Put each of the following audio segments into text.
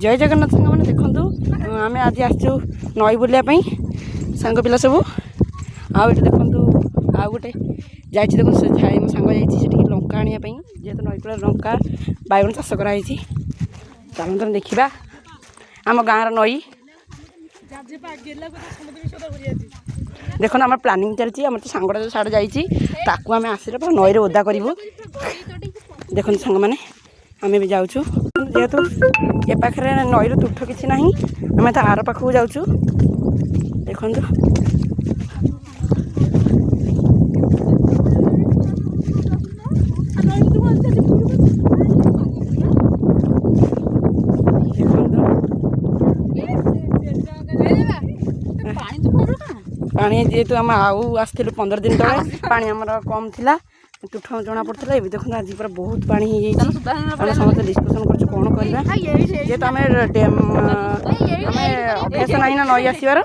जय जगन्नाथ सांग मैंने देखु आम आज आसचु नई बुलायापी सांग पिला सब आउ देखु आउ गोटे जाइए देखो मो सांग जाइए लंका आने जेहेतु नईकूल लंका बैगण चाष कराई चलते देखा आम गाँव नई देखो आम प्लानिंग चलती आम तो सांगटा जो साढ़े जाइए आम आसिले नई ओदा करूँ देखो सांग मैंने आम भी जाऊँ जेहेतु ए पाखे नईर तुठ किसी ना आम तो आर पाखक जाऊँ देखो पानी जेहेतु आम आउ आसलु 15 दिन तले पानी आमर कम थिला तुठ जना पड़ता है देखो आज पूरा बहुत पानी हो समस्त डिस्कसन कर कौन करवा जेहेतु आम अभ्यास ना ना नई आसबार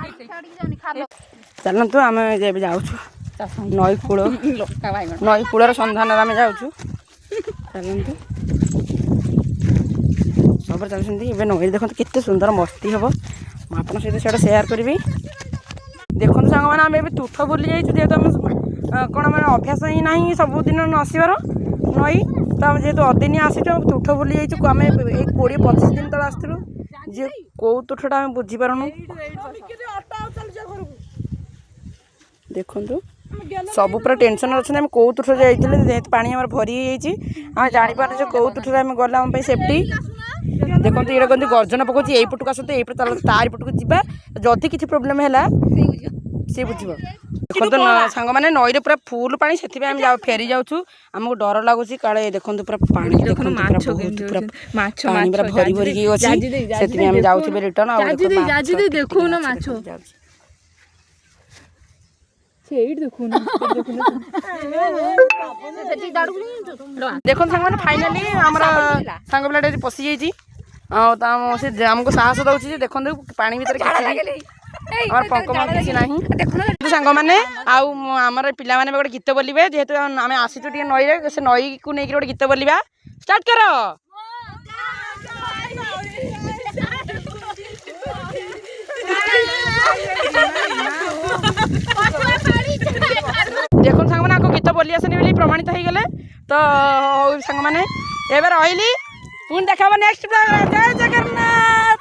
चलतु आम जाऊँ नई कूलर सन्धान आम जाऊँ चलतु सब चलते नई देखो केते सुंदर मस्ती हम आप सहित सेयार करी देखो सांग मैंने आम तुठ बुली जेहेतु कौन मैंने अभ्यास ही ना सबुदिन आसबार नई तो आम जेहेतु अदिन आसी तुठ बुली जाइए आम 20-25 दिन तक आसलु जे कौ तुठटा आम बुझीपारूँ देखु सब पूरा टेंशन अच्छे आम कौ तुठ जाइए जेहेतु पानी आम भरी आम जापार कौ तुठे आम गला आम सेफ्टी देखो ये कहते गर्जन पकाऊँ यही पटक आसते यही तार पटक जावा जदि किसी प्रोब्लेम है सी बुझ देखो सांग मैंने नई पूरा फुल पानी से फेरी जाऊँ आमको डर लगुच काले देखो पूरा पानी पानी पूरा भरी भरी अच्छी जाऊँ रिटर्न देखो सांग मैंने फाइनाली आम सांग पिला पशि जाइए आमको साहस दौर देखो पानी भर पंक किसी ना सांग मैंने आमर पिला माने गोटे गीत बोलिए जेहेतु आम आसीचु नई से नई को लेकिन गोटे गीत बोलिया स्टार्ट कर देखो सांग मैंने गीत बोली आसनी बोली प्रमाणित हो गले तो सांग मैंने एवं रही पुणी देखा नेक्स्ट जय जगन्नाथ।